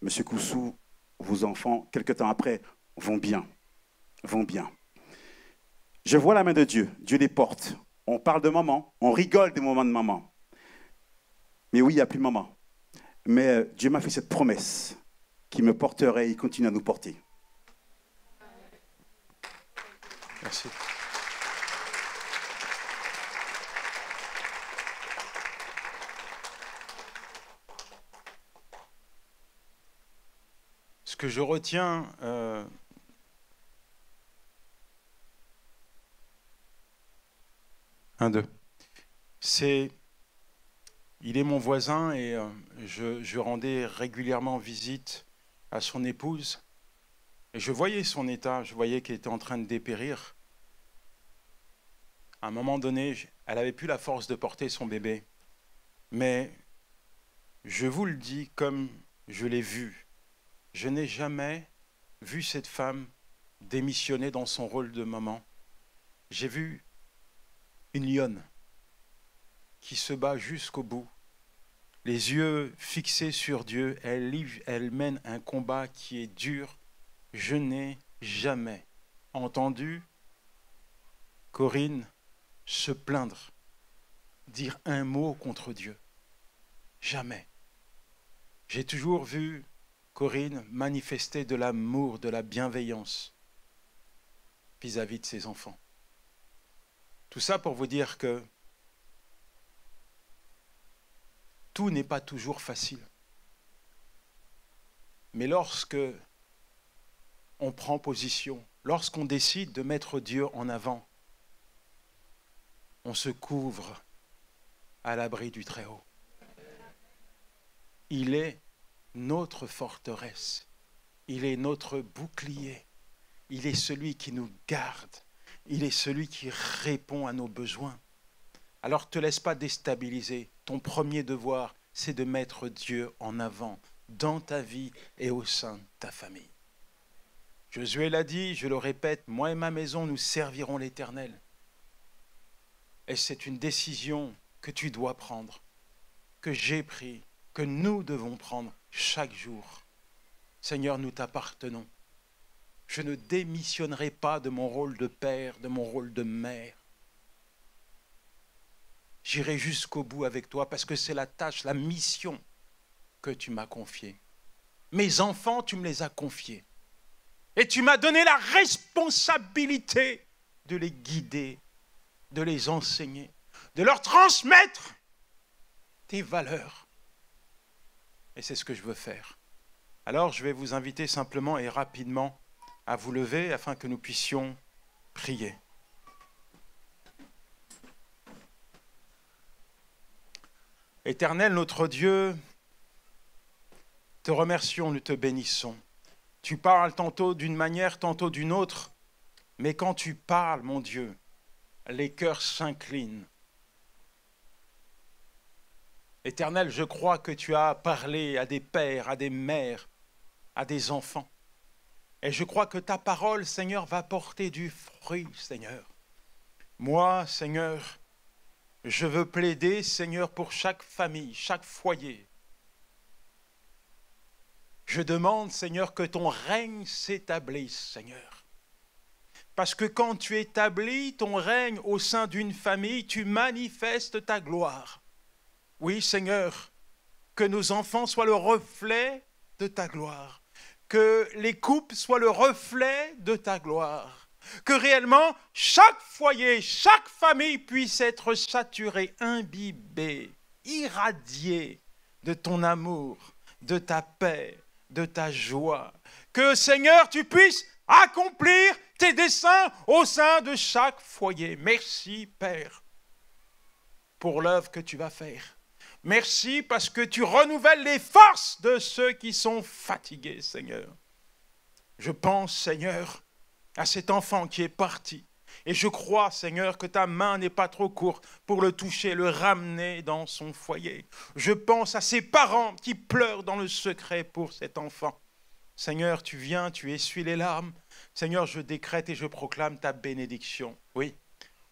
Monsieur Koussou, vos enfants, quelques temps après, vont bien. Vont bien. Je vois la main de Dieu. Dieu les porte. On parle de maman. On rigole des moments de maman. Mais oui, il n'y a plus de maman. Mais Dieu m'a fait cette promesse qu'il me porterait et il continue à nous porter. Merci. Ce que je retiens, c'est, il est mon voisin et je rendais régulièrement visite à son épouse. Et je voyais son état, je voyais qu'elle était en train de dépérir. À un moment donné, elle n'avait plus la force de porter son bébé. Mais je vous le dis comme je l'ai vu. Je n'ai jamais vu cette femme démissionner dans son rôle de maman. J'ai vu une lionne qui se bat jusqu'au bout. Les yeux fixés sur Dieu, elle mène un combat qui est dur. Je n'ai jamais entendu Corinne se plaindre, dire un mot contre Dieu. Jamais. J'ai toujours vu Corinne manifester de l'amour, de la bienveillance vis-à-vis de ses enfants. Tout ça pour vous dire que tout n'est pas toujours facile. Mais lorsque on prend position, lorsqu'on décide de mettre Dieu en avant, on se couvre à l'abri du Très-Haut. Il est notre forteresse, il est notre bouclier, il est celui qui nous garde, il est celui qui répond à nos besoins. Alors ne te laisse pas déstabiliser. Ton premier devoir, c'est de mettre Dieu en avant dans ta vie et au sein de ta famille. Josué l'a dit, je le répète, moi et ma maison, nous servirons l'Éternel. Et c'est une décision que tu dois prendre. que j'ai pris, que nous devons prendre chaque jour. Seigneur, nous t'appartenons. Je ne démissionnerai pas de mon rôle de père, de mon rôle de mère. J'irai jusqu'au bout avec toi parce que c'est la tâche, la mission que tu m'as confiée. Mes enfants, tu me les as confiés. Et tu m'as donné la responsabilité de les guider, de les enseigner, de leur transmettre tes valeurs. Et c'est ce que je veux faire. Alors, je vais vous inviter simplement et rapidement à vous lever afin que nous puissions prier. Éternel, notre Dieu, te remercions, nous te bénissons. Tu parles tantôt d'une manière, tantôt d'une autre, mais quand tu parles, mon Dieu, les cœurs s'inclinent. Éternel, je crois que tu as parlé à des pères, à des mères, à des enfants. Et je crois que ta parole, Seigneur, va porter du fruit, Seigneur. Moi, Seigneur, je veux plaider, Seigneur, pour chaque famille, chaque foyer. Je demande, Seigneur, que ton règne s'établisse, Seigneur. Parce que quand tu établis ton règne au sein d'une famille, tu manifestes ta gloire. Oui, Seigneur, que nos enfants soient le reflet de ta gloire. Que les couples soient le reflet de ta gloire. Que réellement, chaque foyer, chaque famille puisse être saturée, imbibée, irradiée de ton amour, de ta paix, de ta joie. Que, Seigneur, tu puisses accomplir tes desseins au sein de chaque foyer. Merci, Père, pour l'œuvre que tu vas faire. Merci parce que tu renouvelles les forces de ceux qui sont fatigués, Seigneur. Je pense, Seigneur, à cet enfant qui est parti. Et je crois, Seigneur, que ta main n'est pas trop courte pour le toucher, le ramener dans son foyer. Je pense à ses parents qui pleurent dans le secret pour cet enfant. Seigneur, tu viens, tu essuies les larmes. Seigneur, je décrète et je proclame ta bénédiction. Oui,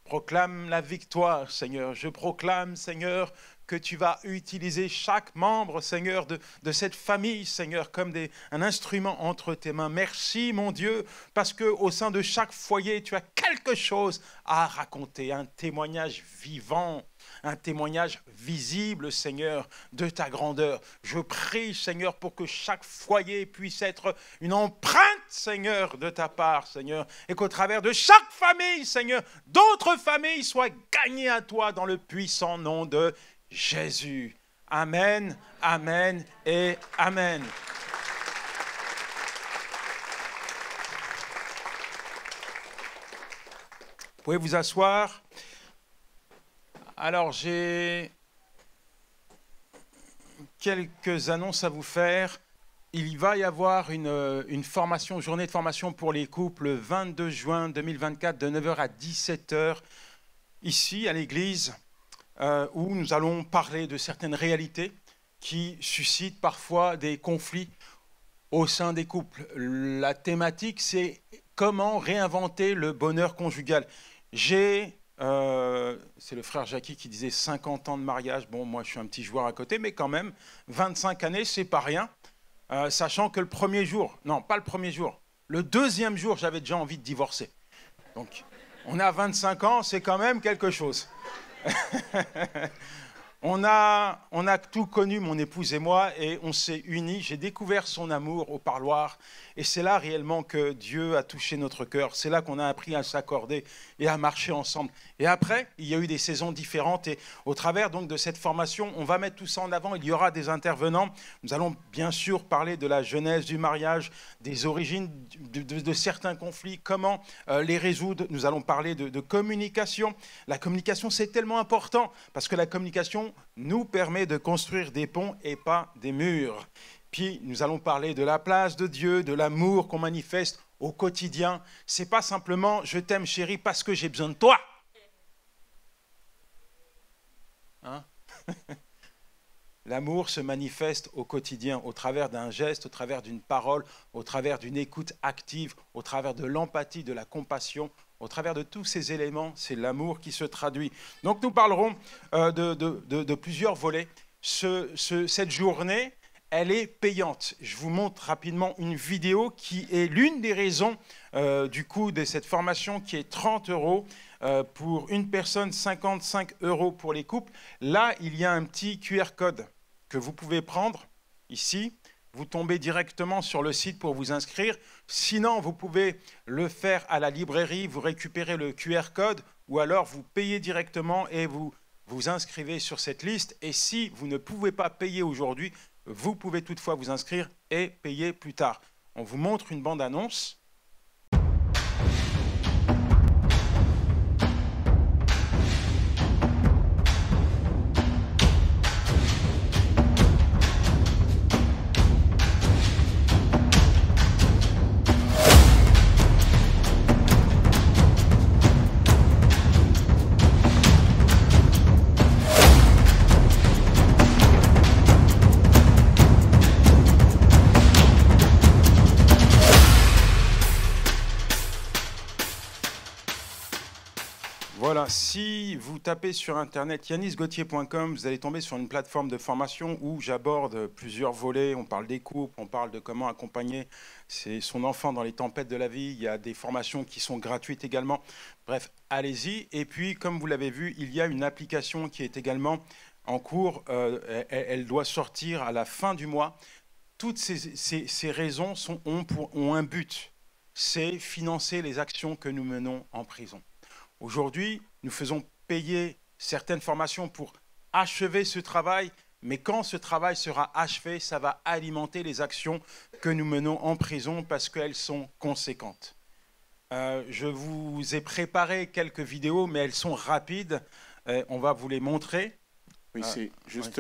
proclame la victoire, Seigneur. Je proclame, Seigneur, que tu vas utiliser chaque membre, Seigneur, de cette famille, Seigneur, comme un instrument entre tes mains. Merci, mon Dieu, parce qu'au sein de chaque foyer, tu as quelque chose à raconter, un témoignage vivant, un témoignage visible, Seigneur, de ta grandeur. Je prie, Seigneur, pour que chaque foyer puisse être une empreinte, Seigneur, de ta part, Seigneur, et qu'au travers de chaque famille, Seigneur, d'autres familles soient gagnées à toi dans le puissant nom de Jésus. Amen, amen et amen. Vous pouvez vous asseoir. Alors, j'ai quelques annonces à vous faire. Il va y avoir une formation, journée de formation pour les couples le 22 juin 2024 de 9h à 17h ici à l'église. Où nous allons parler de certaines réalités qui suscitent parfois des conflits au sein des couples. La thématique, c'est comment réinventer le bonheur conjugal. C'est le frère Jackie qui disait 50 ans de mariage. Bon, moi, je suis un petit joueur à côté, mais quand même, 25 années, c'est pas rien. Sachant que le premier jour, non, pas le premier jour, le deuxième jour, j'avais déjà envie de divorcer. Donc, on a 25 ans, c'est quand même quelque chose. On a tout connu, mon épouse et moi, et on s'est unis. J'ai découvert son amour au parloir. Et c'est là réellement que Dieu a touché notre cœur. C'est là qu'on a appris à s'accorder et à marcher ensemble. Et après, il y a eu des saisons différentes. Et au travers donc de cette formation, on va mettre tout ça en avant. Il y aura des intervenants. Nous allons bien sûr parler de la genèse du mariage, des origines de certains conflits, comment les résoudre. Nous allons parler de communication. La communication, c'est tellement important parce que la communication nous permet de construire des ponts et pas des murs. Puis nous allons parler de la place de Dieu, de l'amour qu'on manifeste au quotidien. C'est pas simplement « je t'aime chérie parce que j'ai besoin de toi ». Hein? L'amour se manifeste au quotidien, au travers d'un geste, au travers d'une parole, au travers d'une écoute active, au travers de l'empathie, de la compassion. Au travers de tous ces éléments, c'est l'amour qui se traduit. Donc nous parlerons de plusieurs volets. cette journée, elle est payante. Je vous montre rapidement une vidéo qui est l'une des raisons du coût de cette formation, qui est 30 € pour une personne, 55 € pour les couples. Là, il y a un petit QR code que vous pouvez prendre ici. Vous tombez directement sur le site pour vous inscrire. Sinon, vous pouvez le faire à la librairie, vous récupérez le QR code ou alors vous payez directement et vous vous inscrivez sur cette liste. Et si vous ne pouvez pas payer aujourd'hui, vous pouvez toutefois vous inscrire et payer plus tard. On vous montre une bande-annonce. Voilà, si vous tapez sur Internet yanisgauthier.com, vous allez tomber sur une plateforme de formation où j'aborde plusieurs volets. On parle des couples, on parle de comment accompagner son enfant dans les tempêtes de la vie. Il y a des formations qui sont gratuites également. Bref, allez-y. Et puis, comme vous l'avez vu, il y a une application qui est également en cours. Elle doit sortir à la fin du mois. Toutes ces raisons ont un but, c'est financer les actions que nous menons en prison. Aujourd'hui, nous faisons payer certaines formations pour achever ce travail, mais quand ce travail sera achevé, ça va alimenter les actions que nous menons en prison parce qu'elles sont conséquentes. Je vous ai préparé quelques vidéos, mais elles sont rapides. On va vous les montrer. Oui, c'est juste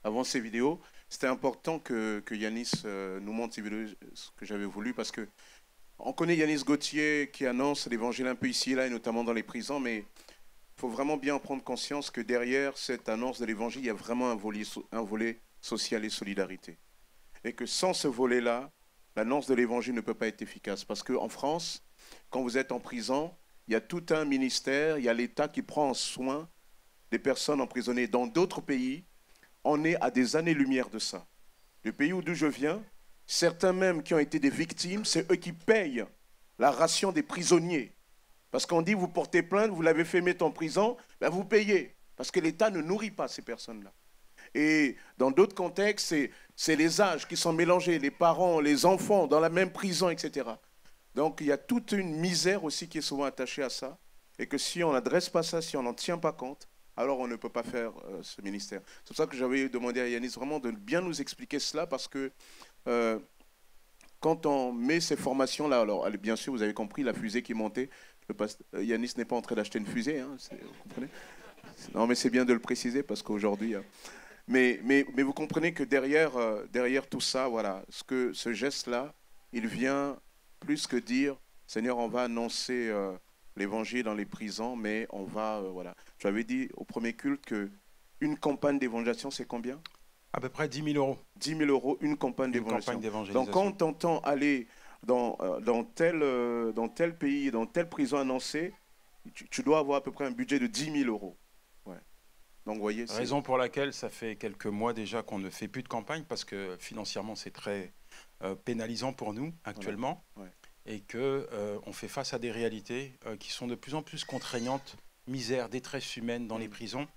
avant ces vidéos, c'était important que Yanis nous montre ces vidéos, ce que j'avais voulu, parce que on connaît Yanis Gauthier qui annonce l'évangile un peu ici et là, et notamment dans les prisons, mais il faut vraiment bien prendre conscience que derrière cette annonce de l'évangile, il y a vraiment un volet social et solidarité. Et que sans ce volet-là, l'annonce de l'évangile ne peut pas être efficace. Parce qu'en France, quand vous êtes en prison, il y a tout un ministère, il y a l'État qui prend en soin des personnes emprisonnées. Dans d'autres pays, on est à des années-lumière de ça. Le pays d'où je viens, certains même qui ont été des victimes, c'est eux qui payent la ration des prisonniers. Parce qu'on dit, vous portez plainte, vous l'avez fait mettre en prison, ben vous payez. Parce que l'État ne nourrit pas ces personnes-là. Et dans d'autres contextes, c'est les âges qui sont mélangés, les parents, les enfants, dans la même prison, etc. Donc il y a toute une misère aussi qui est souvent attachée à ça. Et que si on n'adresse pas ça, si on n'en tient pas compte, alors on ne peut pas faire ce ministère. C'est pour ça que j'avais demandé à Yanis vraiment de bien nous expliquer cela, parce que quand on met ces formations-là, alors bien sûr, vous avez compris, la fusée qui est montée, Yanis n'est pas en train d'acheter une fusée, hein, vous comprenez? Non, mais c'est bien de le préciser, parce qu'aujourd'hui... Mais vous comprenez que derrière tout ça, voilà, ce geste-là, il vient plus que dire, Seigneur, on va annoncer l'évangile dans les prisons, mais on va, voilà. J'avais dit au premier culte qu'une campagne d'évangélisation, c'est combien? À peu près 10 000 €. 10 000 € une campagne d'évangélisation. Donc quand on entend aller dans tel pays, dans telle prison annoncée, tu dois avoir à peu près un budget de 10 000 €. Ouais. Donc, voyez, raison pour laquelle ça fait quelques mois déjà qu'on ne fait plus de campagne, parce que financièrement c'est très pénalisant pour nous actuellement, ouais. Et qu'on fait face à des réalités qui sont de plus en plus contraignantes, misère, détresse humaine dans les prisons.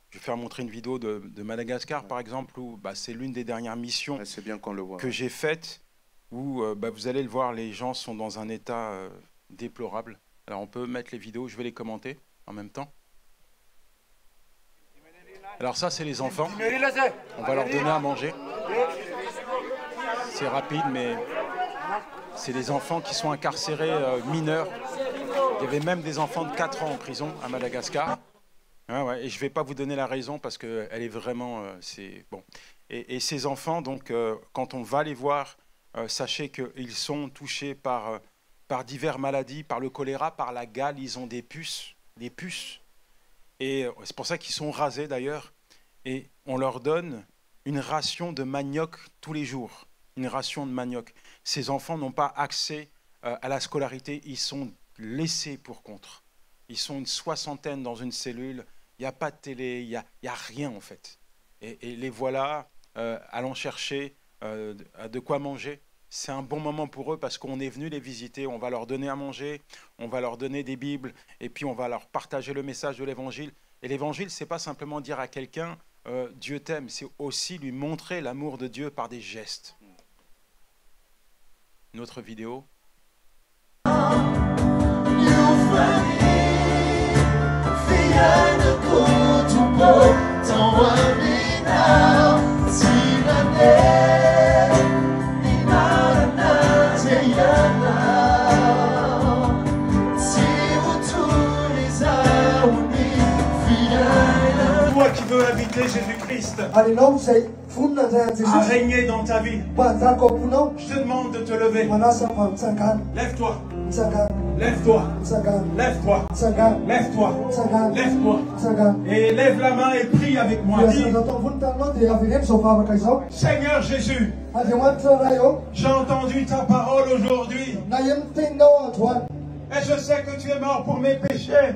Je vais faire montrer une vidéo de Madagascar, par exemple, où c'est l'une des dernières missions bien qu'on le voit, que j'ai faites, où vous allez le voir, les gens sont dans un état déplorable. Alors on peut mettre les vidéos, je vais les commenter en même temps. Alors ça, c'est les enfants. On va leur donner à manger. C'est rapide, mais c'est des enfants qui sont incarcérés mineurs. Il y avait même des enfants de 4 ans en prison à Madagascar. Ouais, et je ne vais pas vous donner la raison parce qu'elle est vraiment... bon. Et ces enfants, donc, quand on va les voir, sachez qu'ils sont touchés par diverses maladies, par le choléra, par la gale, ils ont des puces. Et c'est pour ça qu'ils sont rasés d'ailleurs. Et on leur donne une ration de manioc tous les jours. Une ration de manioc. Ces enfants n'ont pas accès à la scolarité. Ils sont laissés pour compte. Ils sont une soixantaine dans une cellule. Il n'y a pas de télé, il n'y a rien en fait. et les voilà allant chercher de quoi manger. C'est un bon moment pour eux parce qu'on est venu les visiter, on va leur donner à manger, on va leur donner des Bibles et puis on va leur partager le message de l'Évangile. Et l'Évangile, ce n'est pas simplement dire à quelqu'un Dieu t'aime, c'est aussi lui montrer l'amour de Dieu par des gestes. Une autre vidéo. Toi qui veux inviter Jésus-Christ à régner dans ta vie, je te demande de te lever. Lève-toi. Lève-toi. Lève-toi. Lève-toi. Lève-toi. Et lève la main et prie avec moi. Dis, Seigneur Jésus, j'ai entendu ta parole aujourd'hui. Et je sais que tu es mort pour mes péchés,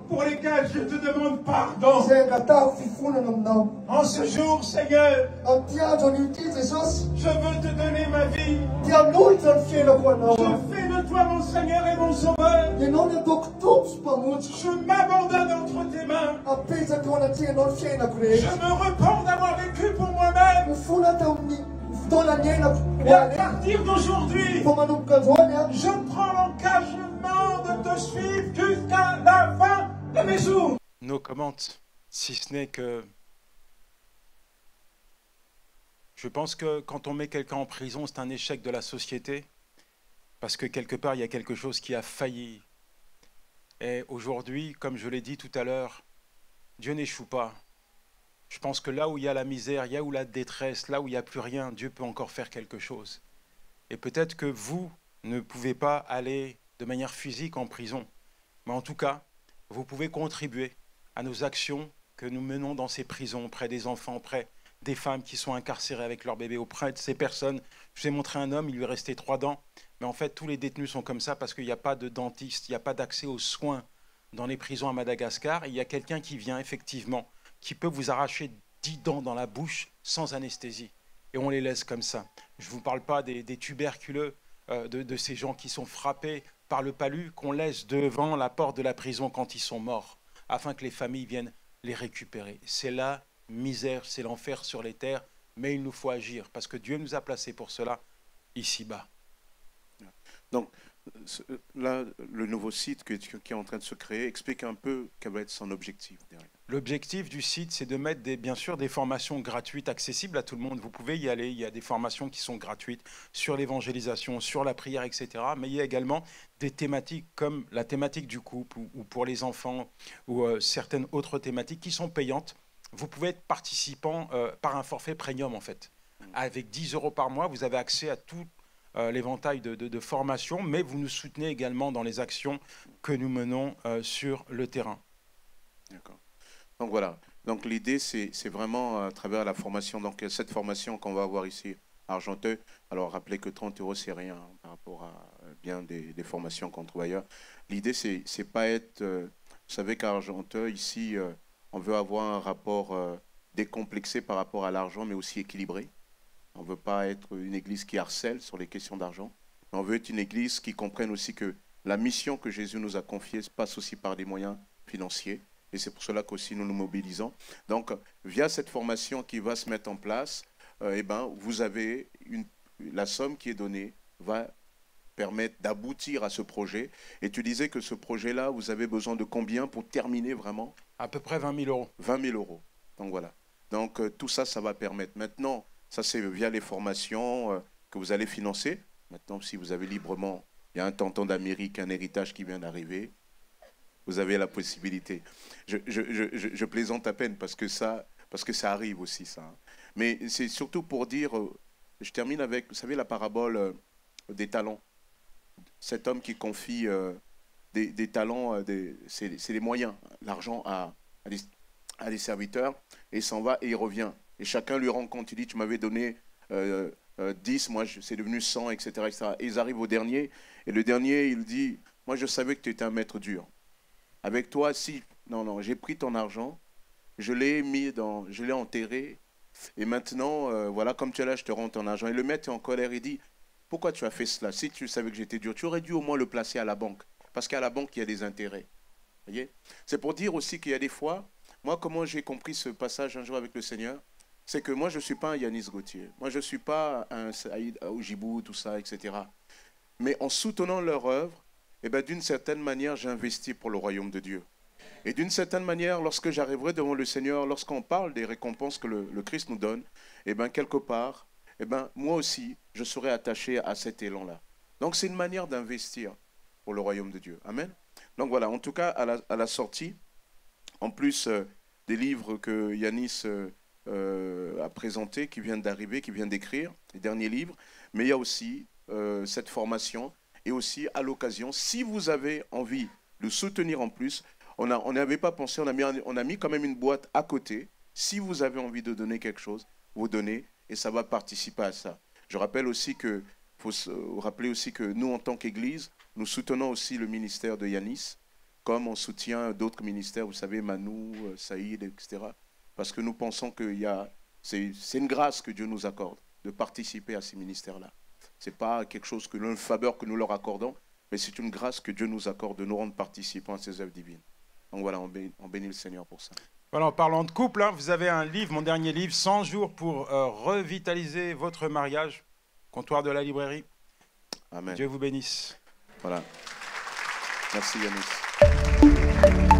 pour lesquels je te demande pardon. En ce jour, Seigneur, je veux te donner ma vie. Je fais de toi mon Seigneur et mon Sauveur. Je m'abandonne entre tes mains. Je me repens d'avoir vécu pour moi-même. Et à partir d'aujourd'hui, je prends l'engagement de te suivre jusqu'à la fin de mes jours. No comment, si ce n'est que je pense que quand on met quelqu'un en prison, c'est un échec de la société, parce que quelque part, il y a quelque chose qui a failli. Et aujourd'hui, comme je l'ai dit tout à l'heure, Dieu n'échoue pas. Je pense que là où il y a la misère, là où la détresse, là où il n'y a plus rien, Dieu peut encore faire quelque chose. Et peut-être que vous ne pouvez pas aller de manière physique en prison, mais en tout cas, vous pouvez contribuer à nos actions que nous menons dans ces prisons, auprès des enfants, auprès des femmes qui sont incarcérées avec leurs bébés, auprès de ces personnes. Je vous ai montré un homme, il lui restait 3 dents, mais en fait, tous les détenus sont comme ça parce qu'il n'y a pas de dentiste, il n'y a pas d'accès aux soins dans les prisons à Madagascar. Et il y a quelqu'un qui vient effectivement, qui peut vous arracher 10 dents dans la bouche sans anesthésie. Et on les laisse comme ça. Je ne vous parle pas des tuberculeux, de ces gens qui sont frappés par le palu, qu'on laisse devant la porte de la prison quand ils sont morts, afin que les familles viennent les récupérer. C'est la misère, c'est l'enfer sur les terres, mais il nous faut agir, parce que Dieu nous a placés pour cela, ici-bas. Donc, là, le nouveau site qui est en train de se créer, explique un peu quel va être son objectif derrière. L'objectif du site, c'est de mettre bien sûr des formations gratuites accessibles à tout le monde. Vous pouvez y aller, il y a des formations qui sont gratuites sur l'évangélisation, sur la prière, etc. Mais il y a également des thématiques comme la thématique du couple ou pour les enfants ou certaines autres thématiques qui sont payantes. Vous pouvez être participant par un forfait premium en fait. Avec 10 € par mois, vous avez accès à tout l'éventail de formations, mais vous nous soutenez également dans les actions que nous menons sur le terrain. D'accord. Donc voilà, donc l'idée c'est vraiment à travers la formation, donc cette formation qu'on va avoir ici à Argenteuil, alors rappelez que 30 € c'est rien par rapport à bien des formations qu'on trouve ailleurs. L'idée c'est pas être, vous savez qu'à Argenteuil ici, on veut avoir un rapport décomplexé par rapport à l'argent mais aussi équilibré. On ne veut pas être une église qui harcèle sur les questions d'argent, mais on veut être une église qui comprenne aussi que la mission que Jésus nous a confiée passe aussi par des moyens financiers. Et c'est pour cela qu'aussi nous nous mobilisons. Donc, via cette formation qui va se mettre en place, vous avez la somme qui est donnée va permettre d'aboutir à ce projet. Et tu disais que ce projet-là, vous avez besoin de combien pour terminer vraiment? À peu près 20 000 €. 20 000 €. Donc voilà. Donc tout ça, ça va permettre. Maintenant, ça c'est via les formations que vous allez financer. Maintenant, si vous avez librement, il y a un tonton d'Amérique, un héritage qui vient d'arriver. Vous avez la possibilité. Je plaisante à peine parce que ça arrive aussi, ça. Mais c'est surtout pour dire, je termine avec, vous savez, la parabole des talents. Cet homme qui confie des talents, c'est les moyens, l'argent à des serviteurs, et il s'en va et il revient. Et chacun lui rend compte, il dit, tu m'avais donné 10, moi c'est devenu 100, etc., etc. Et ils arrivent au dernier, et le dernier, il dit, moi je savais que tu étais un maître dur. Avec toi, si, non, j'ai pris ton argent je l'ai enterré. Et maintenant, voilà, comme tu es là, je te rends ton argent. Et le maître est en colère, il dit, pourquoi tu as fait cela? Si tu savais que j'étais dur, tu aurais dû au moins le placer à la banque. Parce qu'à la banque, il y a des intérêts. Voyez? C'est pour dire aussi qu'il y a des fois, moi, comment j'ai compris ce passage un jour avec le Seigneur, c'est que moi, je ne suis pas un Yanis Gauthier. Moi, je ne suis pas un Saïd Aoujibou, tout ça, etc. Mais en soutenant leur œuvre, eh ben, d'une certaine manière, j'investis pour le royaume de Dieu. Et d'une certaine manière, lorsque j'arriverai devant le Seigneur, lorsqu'on parle des récompenses que le Christ nous donne, eh ben, quelque part, eh ben, moi aussi, je serai attaché à cet élan-là. Donc, c'est une manière d'investir pour le royaume de Dieu. Amen. Donc voilà, en tout cas, à la sortie, en plus des livres que Yanis a présentés, qui viennent d'arriver, qui vient d'écrire, les derniers livres, mais il y a aussi cette formation, et aussi à l'occasion, si vous avez envie de soutenir en plus, on n'avait pas pensé, on a mis quand même une boîte à côté. Si vous avez envie de donner quelque chose, vous donnez et ça va participer à ça. Je rappelle aussi que, faut se rappeler aussi que nous, en tant qu'Église, nous soutenons aussi le ministère de Yanis, comme on soutient d'autres ministères, vous savez, Manou, Saïd, etc. Parce que nous pensons que c'est une grâce que Dieu nous accorde de participer à ces ministères-là. Ce n'est pas quelque chose que une faveur que nous leur accordons, mais c'est une grâce que Dieu nous accorde de nous rendre participants à ces œuvres divines. Donc voilà, on bénit le Seigneur pour ça. Voilà, en parlant de couple, hein, vous avez un livre, mon dernier livre, 100 jours pour revitaliser votre mariage, comptoir de la librairie. Amen. Dieu vous bénisse. Voilà. Merci Yanis.